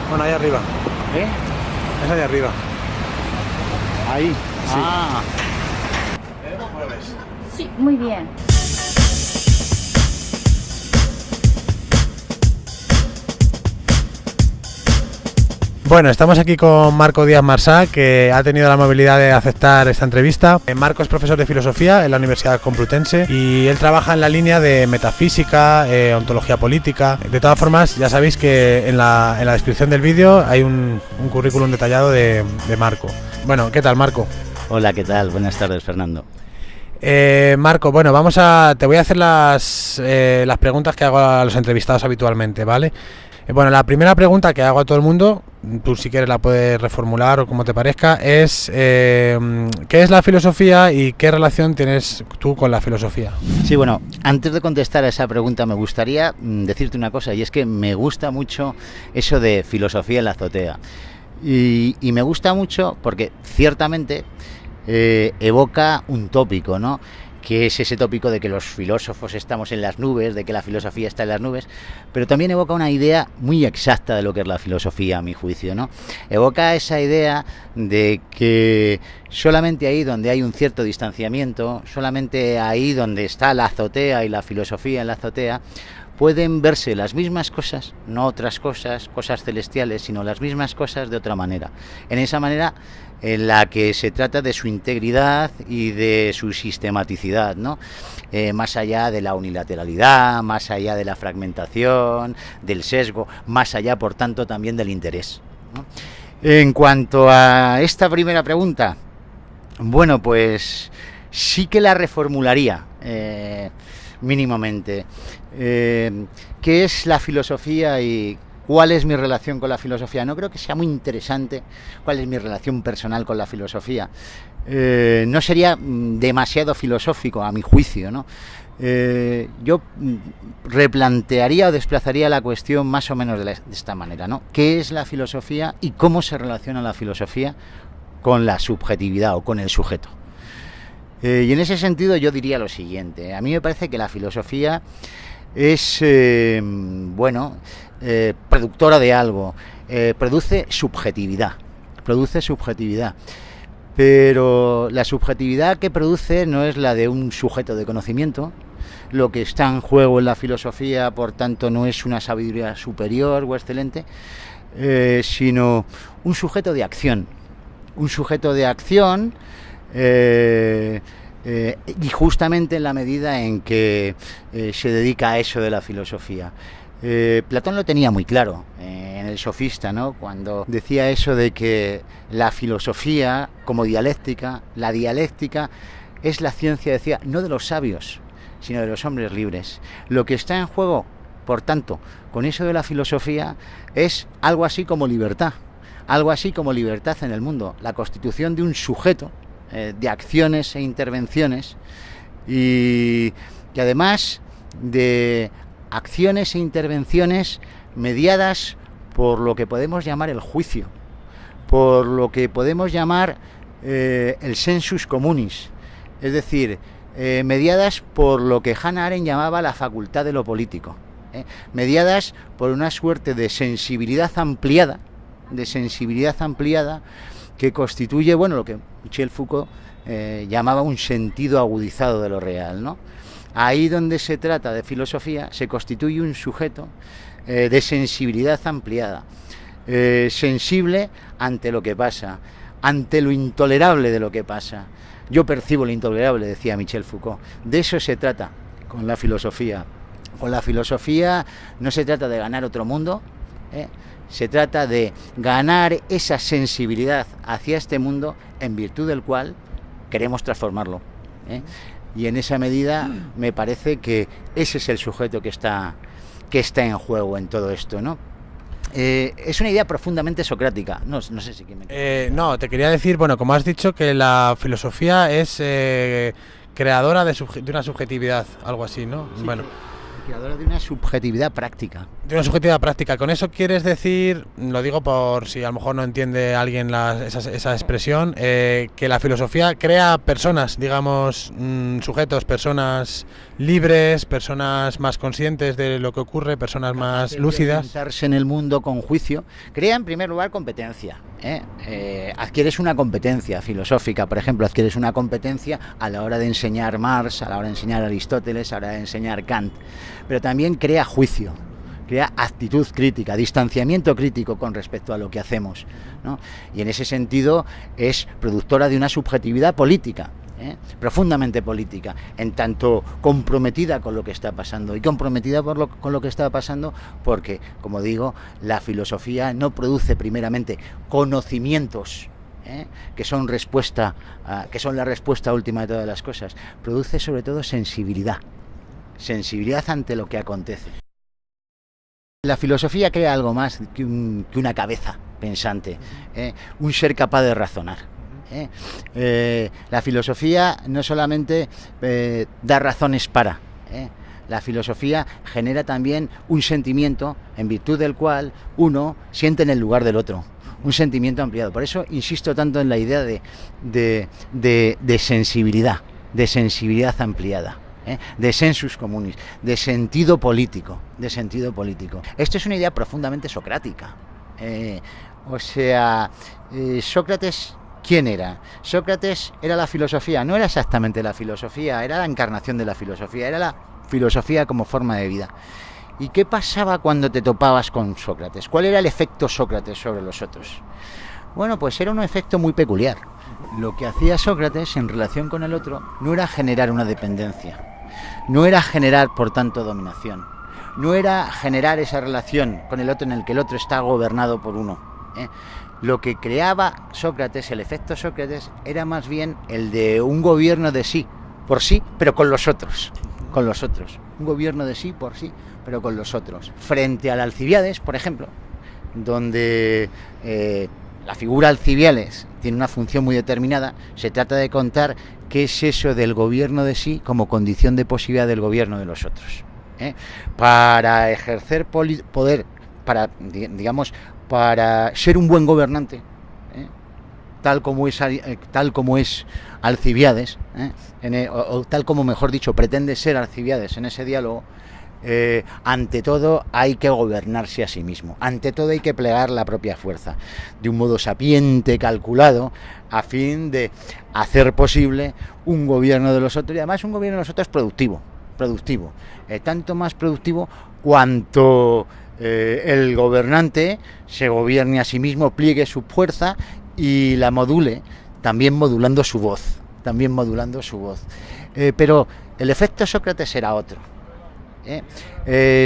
Bueno, ahí arriba. ¿Eh? Es ahí arriba. Ahí. Sí. Ah. Sí, muy bien. Bueno, estamos aquí con Marco Díaz Marsá, que ha tenido la amabilidad de aceptar esta entrevista. Marco es profesor de filosofía en la Universidad Complutense y él trabaja en la línea de metafísica, ontología política. De todas formas, ya sabéis que en la descripción del vídeo hay un currículum detallado de Marco. Bueno, ¿qué tal, Marco? Hola, ¿qué tal? Buenas tardes, Fernando. Marco, bueno, te voy a hacer las preguntas que hago a los entrevistados habitualmente, ¿vale? Bueno, la primera pregunta que hago a todo el mundo, tú si quieres la puedes reformular o como te parezca, es ¿qué es la filosofía y qué relación tienes tú con la filosofía? Sí, bueno, antes de contestar a esa pregunta me gustaría decirte una cosa, y es que me gusta mucho eso de filosofía en la azotea. Y me gusta mucho porque ciertamente evoca un tópico, ¿no? Que es ese tópico de que los filósofos estamos en las nubes, de que la filosofía está en las nubes, pero también evoca una idea muy exacta de lo que es la filosofía, a mi juicio, ¿no? Evoca esa idea de que solamente ahí donde hay un cierto distanciamiento, solamente ahí donde está la azotea y la filosofía en la azotea, pueden verse las mismas cosas, no otras cosas, cosas celestiales, sino las mismas cosas de otra manera. En esa manera en la que se trata de su integridad y de su sistematicidad, ¿no? Más allá de la unilateralidad, más allá de la fragmentación, del sesgo, más allá, por tanto, también del interés, ¿no? En cuanto a esta primera pregunta, bueno, pues sí que la reformularía mínimamente. ¿Qué es la filosofía y cuál es mi relación con la filosofía? No creo que sea muy interesante cuál es mi relación personal con la filosofía. No sería demasiado filosófico, a mi juicio, ¿no? Yo replantearía o desplazaría la cuestión más o menos de esta manera, ¿no? ¿Qué es la filosofía y cómo se relaciona la filosofía con la subjetividad o con el sujeto? Y en ese sentido yo diría lo siguiente. A mí me parece que la filosofía es, productora de algo, produce subjetividad, pero la subjetividad que produce no es la de un sujeto de conocimiento. Lo que está en juego en la filosofía, por tanto, no es una sabiduría superior o excelente, sino un sujeto de acción, y justamente en la medida en que se dedica a eso de la filosofía. Platón lo tenía muy claro en el Sofista, ¿no? Cuando decía eso de que la filosofía como dialéctica, la dialéctica es la ciencia, decía, no de los sabios, sino de los hombres libres. Lo que está en juego, por tanto, con eso de la filosofía es algo así como libertad en el mundo, la constitución de un sujeto de acciones e intervenciones, y que además de acciones e intervenciones mediadas por lo que podemos llamar el juicio, por lo que podemos llamar el sensus communis, es decir, mediadas por lo que Hannah Arendt llamaba la facultad de lo político, mediadas por una suerte de sensibilidad ampliada, que constituye, bueno, lo que Michel Foucault llamaba un sentido agudizado de lo real, ¿no? Ahí donde se trata de filosofía se constituye un sujeto de sensibilidad ampliada, sensible ante lo que pasa, ante lo intolerable de lo que pasa. Yo percibo lo intolerable, decía Michel Foucault. De eso se trata con la filosofía. Con la filosofía no se trata de ganar otro mundo, se trata de ganar esa sensibilidad hacia este mundo en virtud del cual queremos transformarlo, y en esa medida me parece que ese es el sujeto que está en juego en todo esto, ¿no? Es una idea profundamente socrática. No sé si no, te quería decir, bueno, como has dicho, que la filosofía es creadora de una subjetividad, algo así, ¿no? Sí, bueno. Creadora de una subjetividad práctica. De una subjetividad práctica. Con eso quieres decir, lo digo por si a lo mejor no entiende alguien esa expresión, que la filosofía crea personas, digamos, sujetos, personas libres, personas más conscientes de lo que ocurre, personas más lúcidas. Orientarse en el mundo con juicio. Crea en primer lugar competencia. Adquieres una competencia filosófica, por ejemplo, adquieres una competencia a la hora de enseñar Marx, a la hora de enseñar Aristóteles, a la hora de enseñar Kant, pero también crea juicio, crea actitud crítica, distanciamiento crítico con respecto a lo que hacemos, ¿no? Y en ese sentido es productora de una subjetividad política, profundamente política, en tanto comprometida con lo que está pasando, y comprometida con lo que está pasando porque, como digo, la filosofía no produce primeramente conocimientos, que son la respuesta última de todas las cosas, produce sobre todo sensibilidad ante lo que acontece. La filosofía crea algo más que una cabeza pensante, un ser capaz de razonar. La filosofía no solamente da razones para, la filosofía genera también un sentimiento en virtud del cual uno siente en el lugar del otro, un sentimiento ampliado. Por eso insisto tanto en la idea de sensibilidad ampliada, de sensus communis, de sentido político. Esto es una idea profundamente socrática. Sócrates, ¿quién era? Sócrates era la filosofía, no era exactamente la filosofía, era la encarnación de la filosofía, era la filosofía como forma de vida. ¿Y qué pasaba cuando te topabas con Sócrates? ¿Cuál era el efecto Sócrates sobre los otros? Bueno, pues era un efecto muy peculiar. Lo que hacía Sócrates en relación con el otro no era generar una dependencia, no era generar, por tanto, dominación, no era generar esa relación con el otro en el que el otro está gobernado por uno. Lo que creaba Sócrates, el efecto Sócrates, era más bien el de un gobierno de sí, por sí, pero con los otros. Un gobierno de sí, por sí, pero con los otros. Frente al Alcibiades, por ejemplo, donde la figura Alcibiades tiene una función muy determinada, se trata de contar qué es eso del gobierno de sí como condición de posibilidad del gobierno de los otros. Para ejercer poder, para ser un buen gobernante, tal como es Alcibiades, o tal como, mejor dicho, pretende ser Alcibiades en ese diálogo, ante todo hay que gobernarse a sí mismo, ante todo hay que plegar la propia fuerza, de un modo sapiente, calculado, a fin de hacer posible un gobierno de los otros, y además un gobierno de los otros productivo, tanto más productivo cuanto el gobernante se gobierne a sí mismo, pliegue su fuerza y la module, también modulando su voz. Pero el efecto Sócrates era otro.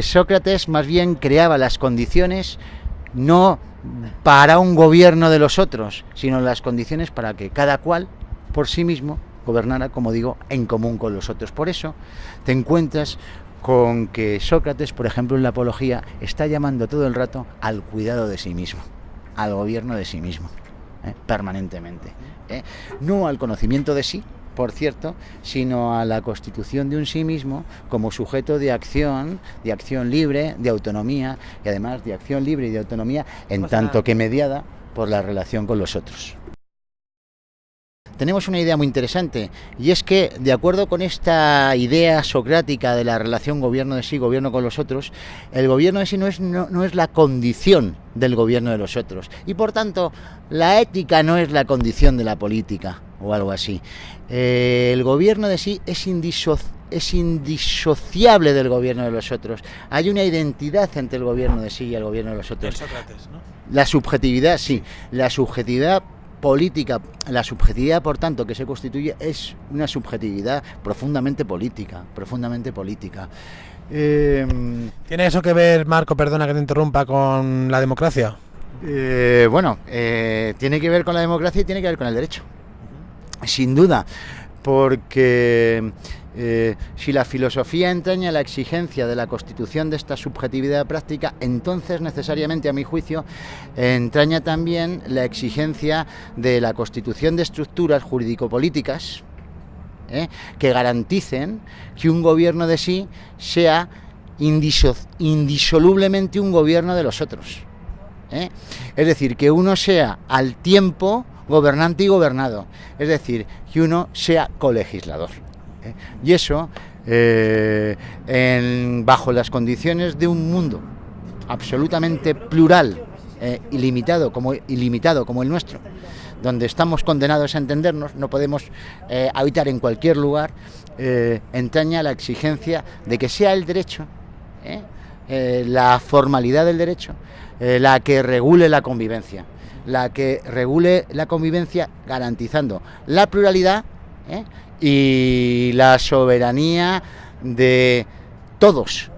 Sócrates más bien creaba las condiciones no para un gobierno de los otros, sino las condiciones para que cada cual por sí mismo gobernara, como digo, en común con los otros. Por eso te encuentras con que Sócrates, por ejemplo, en la Apología, está llamando todo el rato al cuidado de sí mismo, al gobierno de sí mismo, permanentemente. No al conocimiento de sí, por cierto, sino a la constitución de un sí mismo como sujeto de acción libre, de autonomía, y además de acción libre y de autonomía en tanto que mediada por la relación con los otros. Tenemos una idea muy interesante, y es que, de acuerdo con esta idea socrática de la relación gobierno de sí, gobierno con los otros, el gobierno de sí no es la condición del gobierno de los otros, y por tanto la ética no es la condición de la política o algo así. El gobierno de sí es indisociable del gobierno de los otros. Hay una identidad entre el gobierno de sí y el gobierno de los otros. Sócrates, ¿no? La subjetividad, sí, la subjetividad política, la subjetividad, por tanto, que se constituye es una subjetividad profundamente política. ¿Tiene eso que ver, Marco, perdona que te interrumpa, con la democracia? Tiene que ver con la democracia y tiene que ver con el derecho, sin duda, porque si la filosofía entraña la exigencia de la constitución de esta subjetividad práctica, entonces necesariamente, a mi juicio, entraña también la exigencia de la constitución de estructuras jurídico-políticas que garanticen que un gobierno de sí sea indisolublemente un gobierno de los otros. Es decir, que uno sea al tiempo gobernante y gobernado, es decir, que uno sea colegislador. Y eso, bajo las condiciones de un mundo absolutamente plural, ilimitado como el nuestro, donde estamos condenados a entendernos, no podemos habitar en cualquier lugar, entraña la exigencia de que sea el derecho, la formalidad del derecho, la que regule la convivencia, garantizando la pluralidad y la soberanía de todos,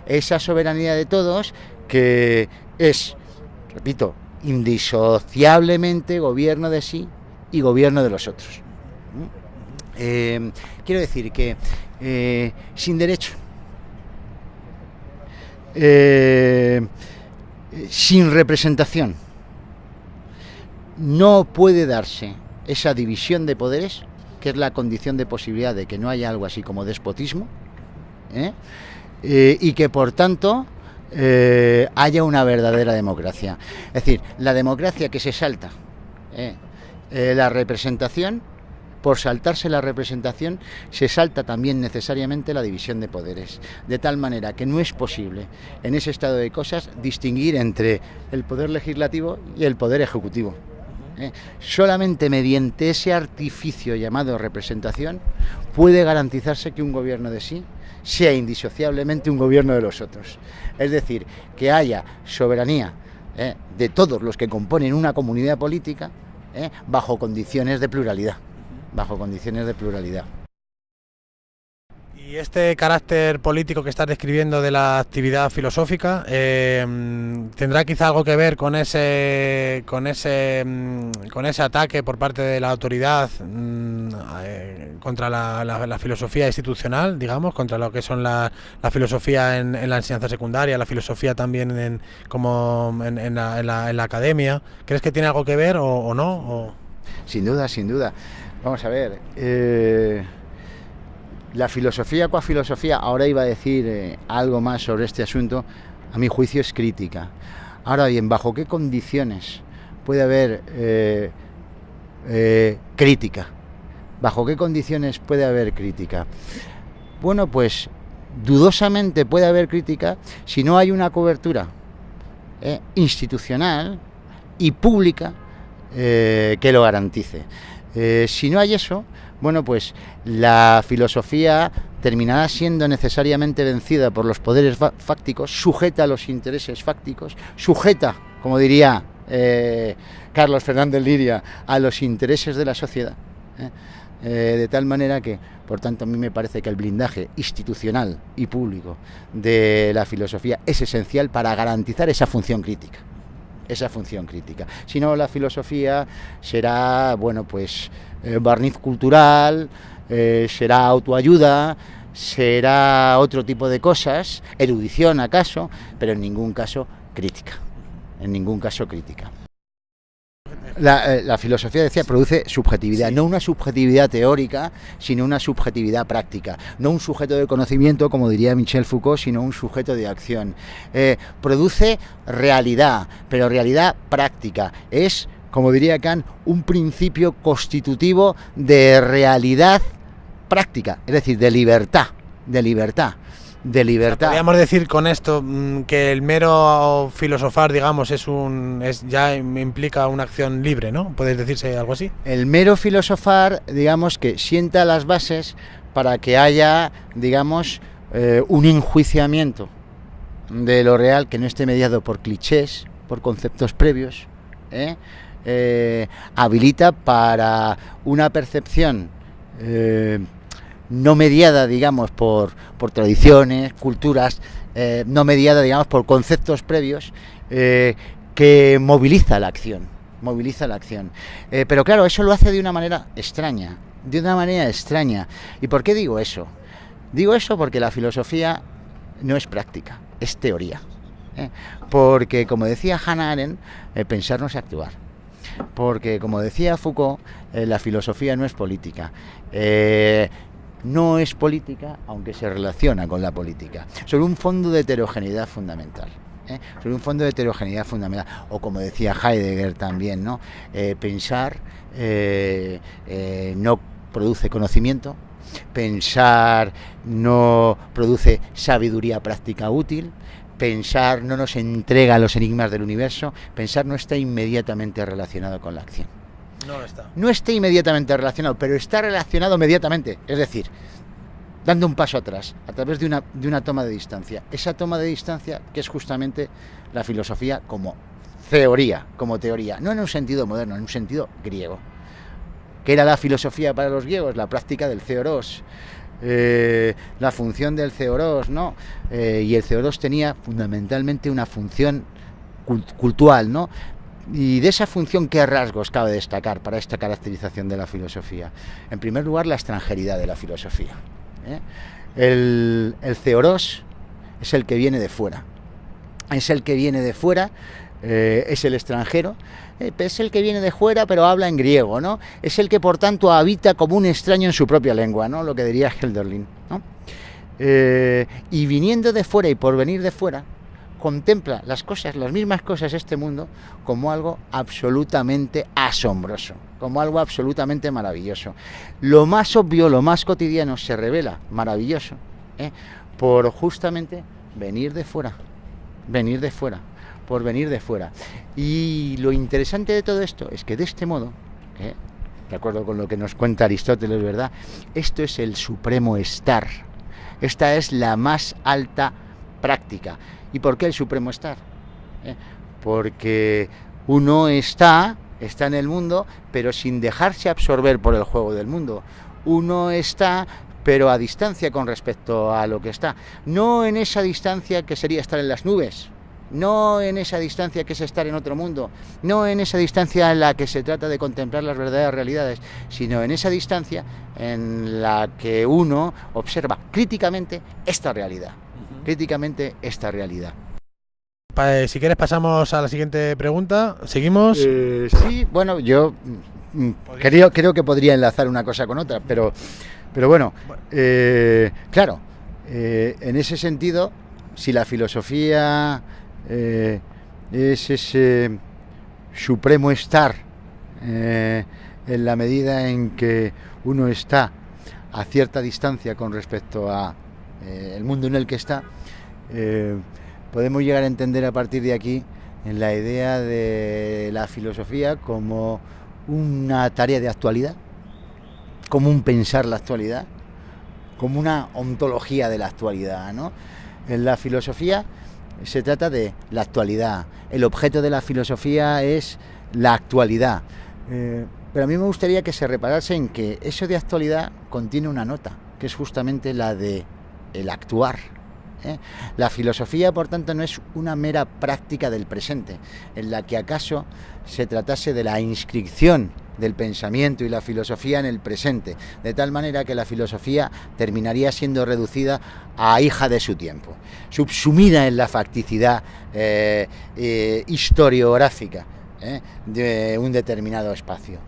esa soberanía de todos que es, repito, indisociablemente gobierno de sí y gobierno de los otros. Quiero decir que sin derecho, sin representación, no puede darse esa división de poderes, que es la condición de posibilidad de que no haya algo así como despotismo, y que por tanto haya una verdadera democracia. Es decir, la democracia que se salta la representación, por saltarse la representación, se salta también necesariamente la división de poderes, de tal manera que no es posible en ese estado de cosas distinguir entre el poder legislativo y el poder ejecutivo. Solamente mediante ese artificio llamado representación puede garantizarse que un gobierno de sí sea indisociablemente un gobierno de los otros. Es decir, que haya soberanía de todos los que componen una comunidad política bajo condiciones de pluralidad. Y este carácter político que estás describiendo de la actividad filosófica tendrá quizá algo que ver con ese ataque por parte de la autoridad contra la filosofía institucional, digamos, contra lo que son la filosofía en la enseñanza secundaria, la filosofía también en la academia. ¿Crees que tiene algo que ver o no? Sin duda. Vamos a ver. La filosofía, ahora iba a decir algo más sobre este asunto, a mi juicio es crítica. Ahora bien, ¿bajo qué condiciones puede haber crítica? Bueno, pues dudosamente puede haber crítica si no hay una cobertura institucional y pública que lo garantice. Si no hay eso, bueno, pues la filosofía terminará siendo necesariamente vencida por los poderes fácticos, sujeta a los intereses fácticos, sujeta, como diría Carlos Fernández Liria, a los intereses de la sociedad. De tal manera que, por tanto, a mí me parece que el blindaje institucional y público de la filosofía es esencial para garantizar esa función crítica. Si no, la filosofía será, bueno, pues barniz cultural, será autoayuda, será otro tipo de cosas, erudición acaso, pero en ningún caso crítica. La filosofía, decía, produce subjetividad, no una subjetividad teórica, sino una subjetividad práctica, no un sujeto de conocimiento, como diría Michel Foucault, sino un sujeto de acción. Produce realidad, pero realidad práctica. Es, como diría Kant, un principio constitutivo de realidad práctica, es decir, de libertad. Podríamos decir con esto que el mero filosofar, digamos, ya implica una acción libre, ¿no? ¿Puedes decirse algo así? El mero filosofar, digamos, que sienta las bases para que haya, digamos, un enjuiciamiento de lo real que no esté mediado por clichés, por conceptos previos, habilita para una percepción no mediada, digamos, por tradiciones, culturas, no mediada, digamos, por conceptos previos, que moviliza la acción. Pero claro, eso lo hace de una manera extraña. ¿Y por qué digo eso? Digo eso porque la filosofía no es práctica, es teoría. Porque, como decía Hannah Arendt, pensar no es actuar. Porque, como decía Foucault, la filosofía no es política. no es política, aunque se relaciona con la política, sobre un fondo de heterogeneidad fundamental. Sobre un fondo de heterogeneidad fundamental, o como decía Heidegger también, ¿no? Pensar no produce conocimiento, pensar no produce sabiduría práctica útil, pensar no nos entrega los enigmas del universo, pensar no está inmediatamente relacionado con la acción. No está. No está inmediatamente relacionado, pero está relacionado mediatamente, es decir, dando un paso atrás, a través de una toma de distancia. Esa toma de distancia que es justamente la filosofía como teoría, no en un sentido moderno, en un sentido griego. ¿Qué era la filosofía para los griegos? La práctica del theoros, la función del theoros, ¿no? Y el theoros tenía fundamentalmente una función cultural, ¿no? Y de esa función, ¿qué rasgos cabe destacar para esta caracterización de la filosofía? En primer lugar, la extranjeridad de la filosofía. El theoros es el que viene de fuera. Es el que viene de fuera, es el extranjero, es el que viene de fuera pero habla en griego, ¿no? Es el que por tanto habita como un extraño en su propia lengua, ¿no? Lo que diría Hölderlin, ¿no? Y viniendo de fuera y por venir de fuera, contempla las mismas cosas de este mundo como algo absolutamente asombroso, como algo absolutamente maravilloso. Lo más obvio, lo más cotidiano se revela maravilloso, por justamente venir de fuera, por venir de fuera. Y lo interesante de todo esto es que de este modo, de acuerdo con lo que nos cuenta Aristóteles, ¿verdad? Esto es el supremo estar. Esta es la más alta práctica. ¿Y por qué el supremo estar? Porque uno está en el mundo, pero sin dejarse absorber por el juego del mundo. Uno está, pero a distancia con respecto a lo que está. No en esa distancia que sería estar en las nubes, no en esa distancia que es estar en otro mundo, no en esa distancia en la que se trata de contemplar las verdaderas realidades, sino en esa distancia en la que uno observa críticamente esta realidad. Si quieres pasamos a la siguiente pregunta. ¿Seguimos? Sí, bueno, yo creo que podría enlazar una cosa con otra, pero bueno, claro, en ese sentido, si la filosofía es ese supremo estar, en la medida en que uno está a cierta distancia con respecto a el mundo en el que está, podemos llegar a entender a partir de aquí en la idea de la filosofía como una tarea de actualidad, como un pensar la actualidad, como una ontología de la actualidad, ¿no? En la filosofía se trata de la actualidad, el objeto de la filosofía es la actualidad, pero a mí me gustaría que se reparase en que eso de actualidad contiene una nota, que es justamente la de el actuar. La filosofía, por tanto, no es una mera práctica del presente, en la que acaso se tratase de la inscripción del pensamiento y la filosofía en el presente, de tal manera que la filosofía terminaría siendo reducida a hija de su tiempo, subsumida en la facticidad historiográfica de un determinado espacio.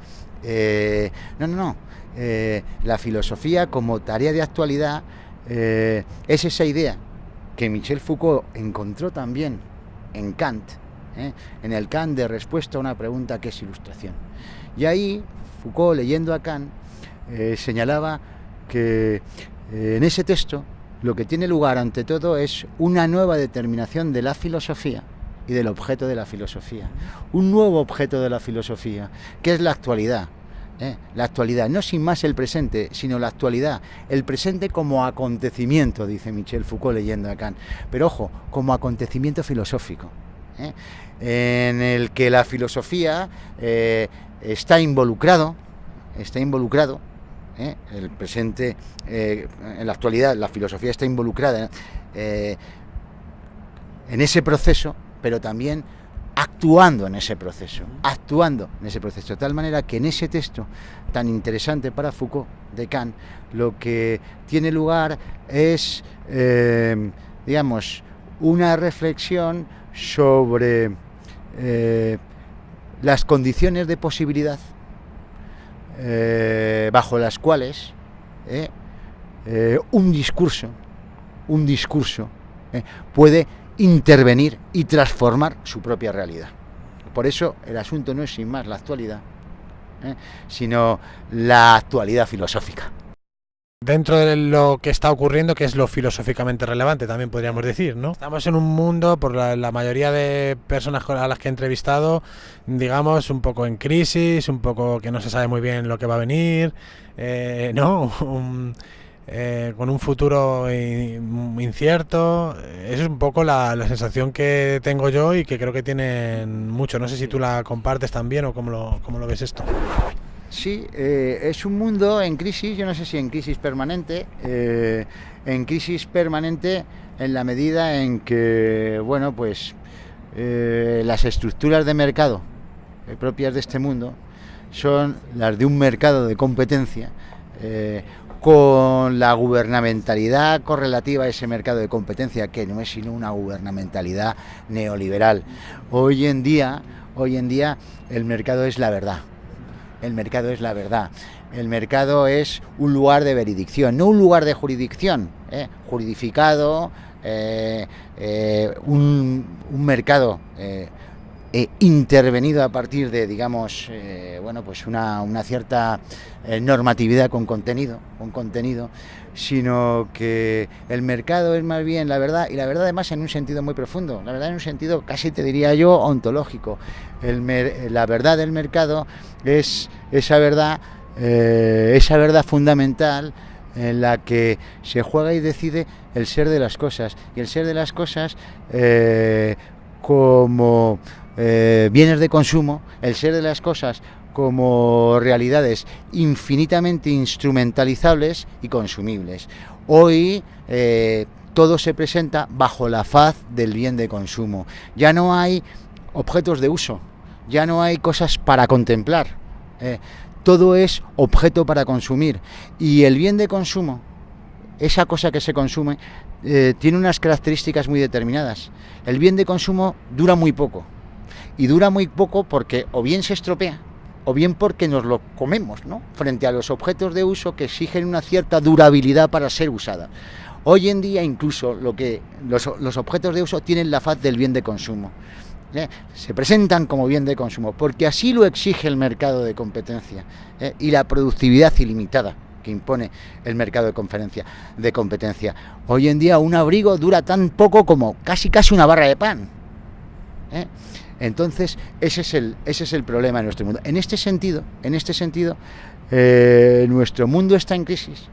No. La filosofía como tarea de actualidad es esa idea que Michel Foucault encontró también en Kant, en el Kant de respuesta a una pregunta que es ilustración. Y ahí Foucault, leyendo a Kant, señalaba que en ese texto lo que tiene lugar ante todo es una nueva determinación de la filosofía y del objeto de la filosofía. Un nuevo objeto de la filosofía, que es la actualidad. La actualidad, no sin más el presente, sino la actualidad, el presente como acontecimiento, dice Michel Foucault leyendo a Kant, pero ojo, como acontecimiento filosófico, en el que la filosofía está involucrado, el presente, en la actualidad la filosofía está involucrada en ese proceso, pero también actuando en ese proceso, de tal manera que en ese texto tan interesante para Foucault de Kant, lo que tiene lugar es, una reflexión sobre las condiciones de posibilidad bajo las cuales un discurso puede intervenir y transformar su propia realidad. Por eso el asunto no es sin más la actualidad, sino la actualidad filosófica. Dentro de lo que está ocurriendo, que es lo filosóficamente relevante, también podríamos decir, ¿no? Estamos en un mundo, por la mayoría de personas a las que he entrevistado, digamos, un poco en crisis, un poco que no se sabe muy bien lo que va a venir, ¿no? Con un futuro incierto. Esa es un poco la sensación que tengo yo y que creo que tienen mucho. No sé si tú la compartes también o cómo lo ves esto. Sí, es un mundo en crisis, yo no sé si en crisis permanente, en la medida en que, bueno, pues las estructuras de mercado propias de este mundo son las de un mercado de competencia, con la gubernamentalidad correlativa a ese mercado de competencia, que no es sino una gubernamentalidad neoliberal. Hoy en día el mercado es la verdad. El mercado es la verdad. El mercado es un lugar de veredicción, no un lugar de jurisdicción, juridificado, un mercado intervenido a partir de, digamos, bueno, pues una cierta normatividad con contenido, sino que el mercado es más bien la verdad, y la verdad además en un sentido muy profundo, la verdad en un sentido casi te diría yo ontológico. La verdad del mercado es esa verdad fundamental en la que se juega y decide el ser de las cosas, y el ser de las cosas como bienes de consumo, el ser de las cosas como realidades infinitamente instrumentalizables y consumibles. Hoy todo se presenta bajo la faz del bien de consumo. Ya no hay objetos de uso, ya no hay cosas para contemplar, todo es objeto para consumir, y el bien de consumo, esa cosa que se consume, tiene unas características muy determinadas. El bien de consumo dura muy poco, y dura muy poco porque o bien se estropea, o bien porque nos lo comemos, ¿no?, frente a los objetos de uso que exigen una cierta durabilidad para ser usada. Hoy en día incluso los objetos de uso tienen la faz del bien de consumo. Se presentan como bien de consumo porque así lo exige el mercado de competencia, y la productividad ilimitada que impone el mercado de competencia. Hoy en día un abrigo dura tan poco como casi una barra de pan. Entonces ese es el problema de nuestro mundo. En este sentido, nuestro mundo está en crisis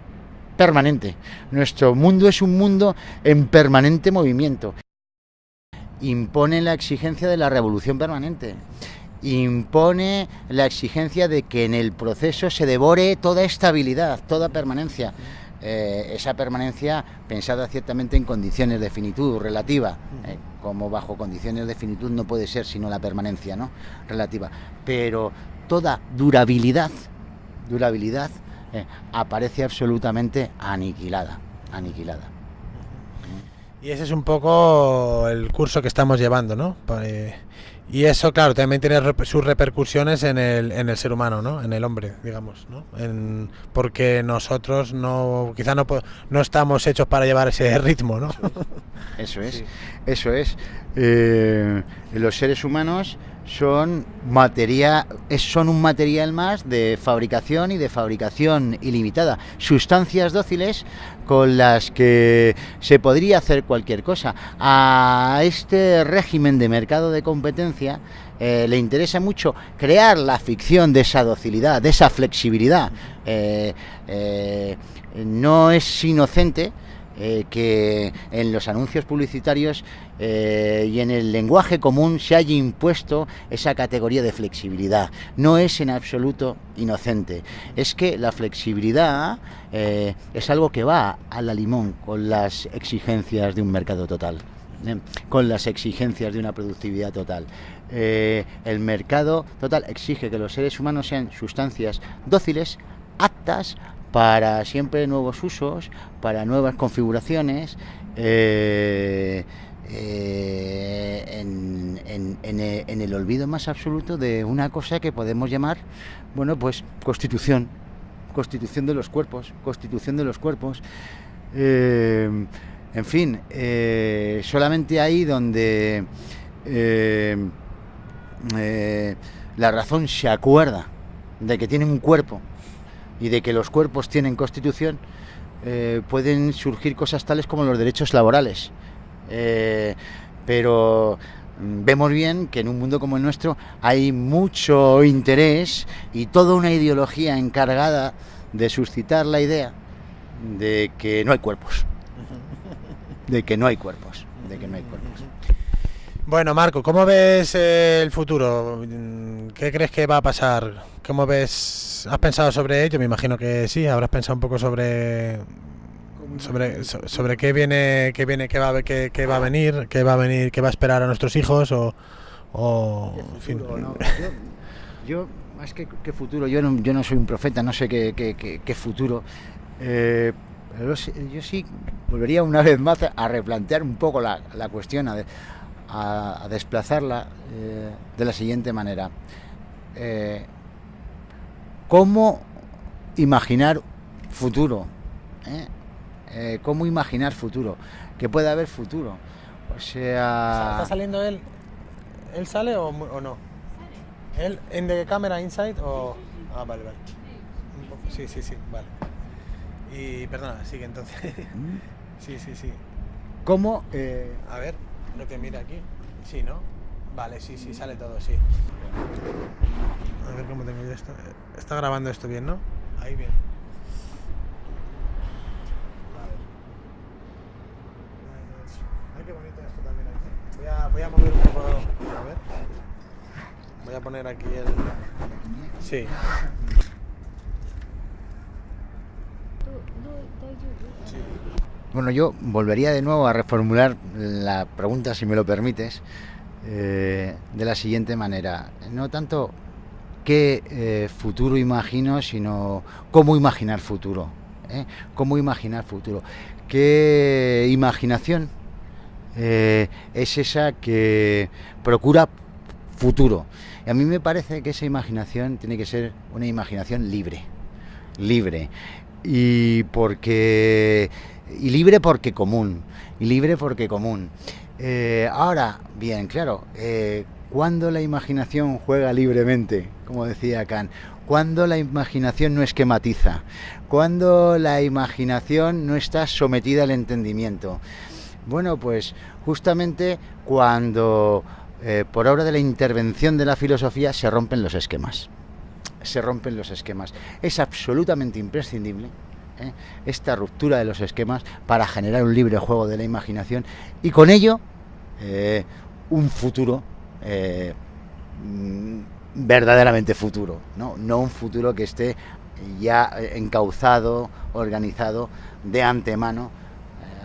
permanente. Nuestro mundo es un mundo en permanente movimiento. Impone la exigencia de la revolución permanente, impone la exigencia de que en el proceso se devore toda estabilidad, toda permanencia, esa permanencia pensada ciertamente en condiciones de finitud relativa, como bajo condiciones de finitud no puede ser sino la permanencia, ¿no?, relativa, pero toda durabilidad aparece absolutamente aniquilada. Y ese es un poco el curso que estamos llevando, ¿no? Y eso, claro, también tiene sus repercusiones en el ser humano, ¿no?, en el hombre, digamos, ¿no? Porque nosotros quizá no estamos hechos para llevar ese ritmo, ¿no? Eso es. Los seres humanos son un material más de fabricación y de fabricación ilimitada, sustancias dóciles con las que se podría hacer cualquier cosa. A este régimen de mercado de competencia le interesa mucho crear la ficción de esa docilidad, de esa flexibilidad. No es inocente que en los anuncios publicitarios y en el lenguaje común se haya impuesto esa categoría de flexibilidad. No es en absoluto inocente. Es que la flexibilidad es algo que va a la limón con las exigencias de un mercado total, con las exigencias de una productividad total. El mercado total exige que los seres humanos sean sustancias dóciles, aptas para siempre nuevos usos, para nuevas configuraciones, en el olvido más absoluto de una cosa que podemos llamar, bueno, pues constitución constitución de los cuerpos, en fin, solamente ahí donde la razón se acuerda de que tiene un cuerpo y de que los cuerpos tienen constitución, pueden surgir cosas tales como los derechos laborales. Pero vemos bien que en un mundo como el nuestro hay mucho interés y toda una ideología encargada de suscitar la idea de que no hay cuerpos. Bueno, Marco, ¿cómo ves el futuro? ¿Qué crees que va a pasar? ¿Cómo ves? ¿Has pensado sobre ello? Me imagino que sí, habrás pensado un poco sobre qué viene, qué va a venir, qué va a esperar a nuestros hijos o en fin. No. Yo más que futuro, yo no soy un profeta, no sé qué futuro. Pero yo sí volvería una vez más a replantear un poco la cuestión, a desplazarla de la siguiente manera. ¿Cómo imaginar futuro? ¿Cómo imaginar futuro? Que pueda haber futuro. O sea... ¿Está saliendo él? ¿Él sale o no? ¿Él en the camera inside o...? Ah, vale. Un poco. Sí, vale. Y perdona, sigue entonces. Sí. ¿Cómo? A ver, lo que mira aquí. Sí, ¿no? Vale, sí, sale todo, sí. A ver cómo tengo yo esto. Está grabando esto bien, ¿no? Ahí bien. Ay, qué bonito esto también aquí. Voy a mover un poco. A ver. Voy a poner aquí el... Sí. Bueno, yo volvería de nuevo a reformular la pregunta, si me lo permites, de la siguiente manera. No tanto qué futuro imagino, sino cómo imaginar futuro. ¿Cómo imaginar futuro? ¿Qué imaginación es esa que procura futuro? Y a mí me parece que esa imaginación tiene que ser una imaginación libre. Y libre porque común. Ahora, bien, claro, ¿cuándo la imaginación juega libremente? Como decía Kant. ¿Cuándo la imaginación no esquematiza? ¿Cuándo la imaginación no está sometida al entendimiento? Bueno, pues justamente cuando, por obra de la intervención de la filosofía, se rompen los esquemas. Es absolutamente imprescindible esta ruptura de los esquemas para generar un libre juego de la imaginación y con ello un futuro verdaderamente futuro, no un futuro que esté ya encauzado, organizado de antemano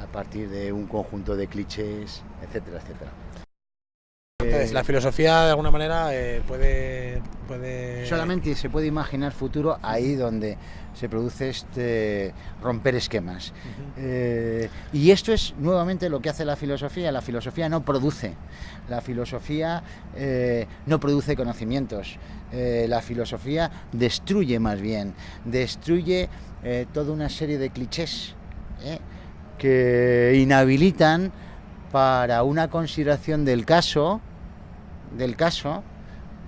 a partir de un conjunto de clichés, etcétera. Entonces, la filosofía de alguna manera puede... Solamente se puede imaginar futuro ahí donde se produce este romper esquemas. Y esto es nuevamente lo que hace la filosofía. La filosofía no produce. La filosofía no produce conocimientos. La filosofía destruye más bien. Destruye toda una serie de clichés que inhabilitan para una consideración del caso,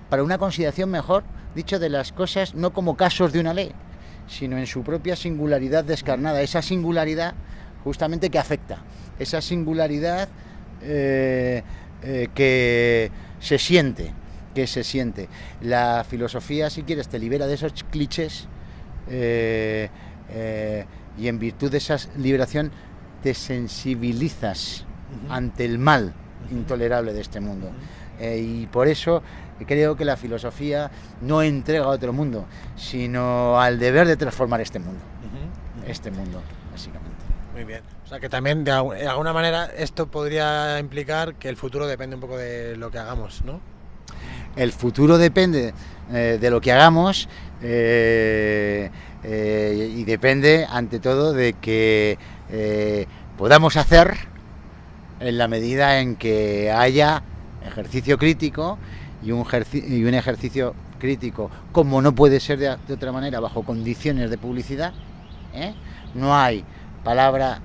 para una consideración, mejor dicho, de las cosas no como casos de una ley, sino en su propia singularidad descarnada, esa singularidad justamente que afecta, esa singularidad que se siente. La filosofía, si quieres, te libera de esos clichés y en virtud de esa liberación te sensibilizas ante el mal intolerable de este mundo. Y por eso creo que la filosofía no entrega a otro mundo, sino al deber de transformar este mundo. Este mundo, básicamente. Muy bien. O sea que también de alguna manera esto podría implicar que el futuro depende un poco de lo que hagamos, ¿no? El futuro depende de lo que hagamos y depende ante todo de que podamos hacer en la medida en que haya ejercicio crítico y un ejercicio crítico, como no puede ser de otra manera, bajo condiciones de publicidad, no hay palabra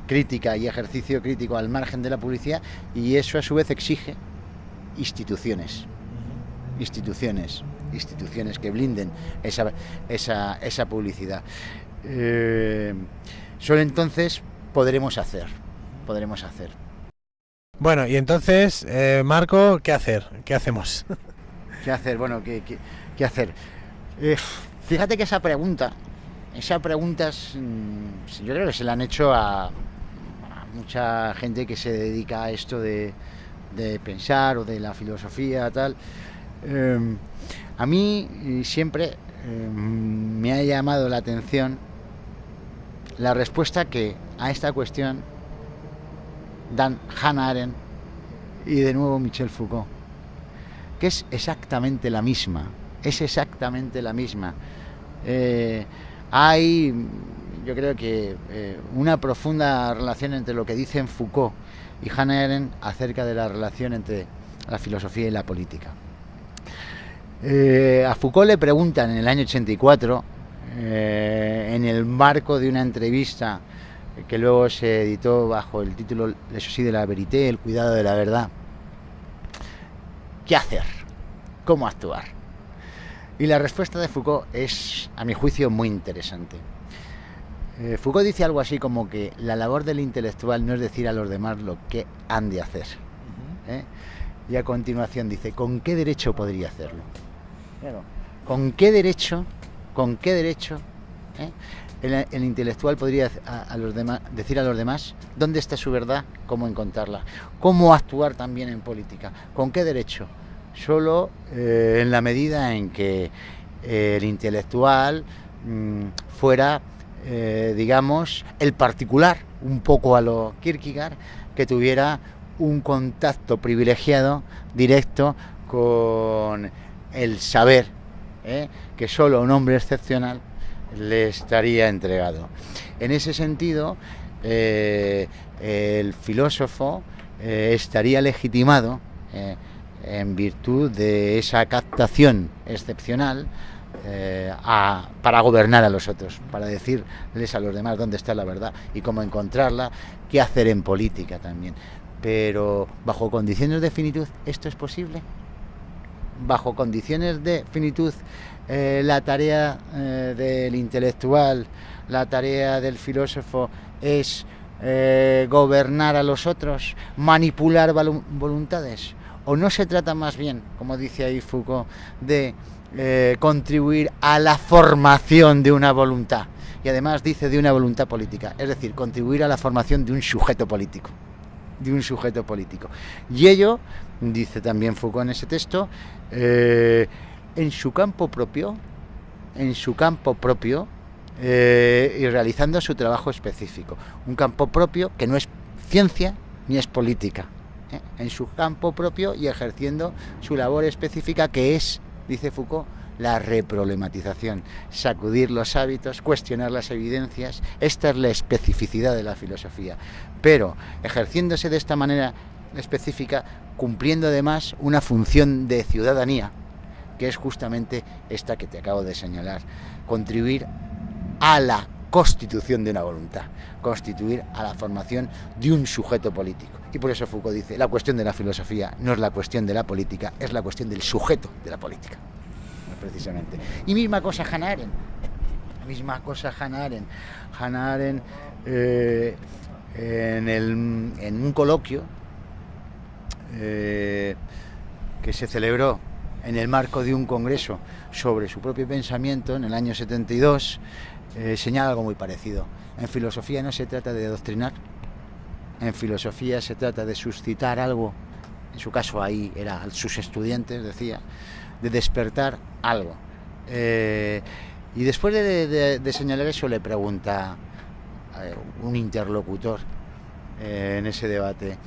crítica y ejercicio crítico al margen de la publicidad, y eso a su vez exige instituciones que blinden esa publicidad. Solo entonces podremos hacer. Bueno, y entonces, Marco, ¿qué hacer? ¿Qué hacemos? ¿Qué hacer? Bueno, ¿qué hacer? Fíjate que esa pregunta yo creo que se la han hecho a mucha gente que se dedica a esto de pensar o de la filosofía, tal. A mí siempre me ha llamado la atención la respuesta que a esta cuestión dan Hannah Arendt y de nuevo Michel Foucault, que es exactamente la misma. Hay, yo creo que una profunda relación entre lo que dicen Foucault y Hannah Arendt acerca de la relación entre la filosofía y la política. A Foucault le preguntan en el año 84, en el marco de una entrevista que luego se editó bajo el título Le souci de la vérité, el cuidado de la verdad, ¿qué hacer? ¿Cómo actuar? Y la respuesta de Foucault es, a mi juicio, muy interesante. Foucault dice algo así como que la labor del intelectual no es decir a los demás lo que han de hacer. Y a continuación dice, ¿con qué derecho podría hacerlo? Claro, ¿con qué derecho el intelectual podría decir a los demás dónde está su verdad, cómo encontrarla, cómo actuar también en política? ¿Con qué derecho? Solo en la medida en que el intelectual fuera, digamos, el particular, un poco a lo Kierkegaard, que tuviera un contacto privilegiado, directo, con el saber, que solo a un hombre excepcional le estaría entregado. En ese sentido, el filósofo estaría legitimado en virtud de esa captación excepcional para gobernar a los otros, para decirles a los demás dónde está la verdad y cómo encontrarla, qué hacer en política también. Pero bajo condiciones de finitud, ¿esto es posible? Bajo condiciones de finitud, la tarea del intelectual, la tarea del filósofo es gobernar a los otros, manipular voluntades. ¿O no se trata más bien, como dice ahí Foucault, de contribuir a la formación de una voluntad? Y además dice de una voluntad política, es decir, contribuir a la formación de un sujeto político. Y ello, dice también Foucault en ese texto, en su campo propio, y realizando su trabajo específico. Un campo propio que no es ciencia ni es política. En su campo propio y ejerciendo su labor específica, que es, dice Foucault, la reproblematización, sacudir los hábitos, cuestionar las evidencias. Esta es la especificidad de la filosofía, pero ejerciéndose de esta manera específica, cumpliendo además una función de ciudadanía, que es justamente esta que te acabo de señalar: contribuir a la constitución de una voluntad, constituir a la formación de un sujeto político. Y por eso Foucault dice, la cuestión de la filosofía no es la cuestión de la política, es la cuestión del sujeto de la política, precisamente. Y misma cosa Hannah Arendt. Hannah Arendt, en un coloquio que se celebró en el marco de un congreso sobre su propio pensamiento en el año 72, señala algo muy parecido. En filosofía no se trata de adoctrinar, en filosofía se trata de suscitar algo. En su caso ahí era sus estudiantes, decía, de despertar algo. Y después de señalar eso, le pregunta un interlocutor en ese debate,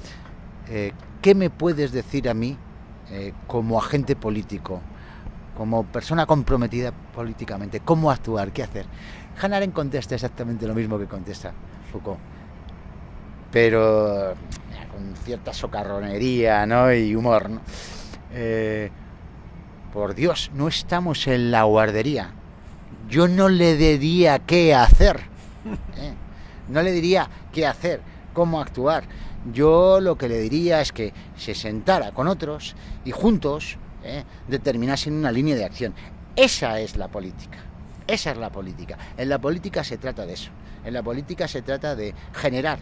¿qué me puedes decir a mí como agente político, como persona comprometida políticamente? ¿Cómo actuar? ¿Qué hacer? Hannah Arendt contesta exactamente lo mismo que contesta Foucault, pero con cierta socarronería, ¿no? Y humor, ¿no? por Dios, no estamos en la guardería. Yo no le diría qué hacer, no le diría qué hacer, cómo actuar. Yo lo que le diría es que se sentara con otros y juntos determinasen una línea de acción. Esa es la política. Esa es la política. En la política se trata de eso. En la política se trata de generar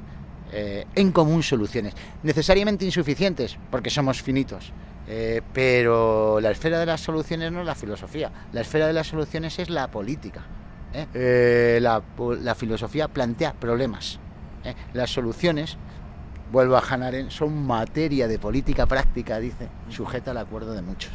en común soluciones. Necesariamente insuficientes, porque somos finitos. Pero la esfera de las soluciones no es la filosofía. La esfera de las soluciones es la política. La filosofía plantea problemas. Las soluciones, vuelvo a Hannah Arendt, son materia de política práctica, dice, sujeta al acuerdo de muchos.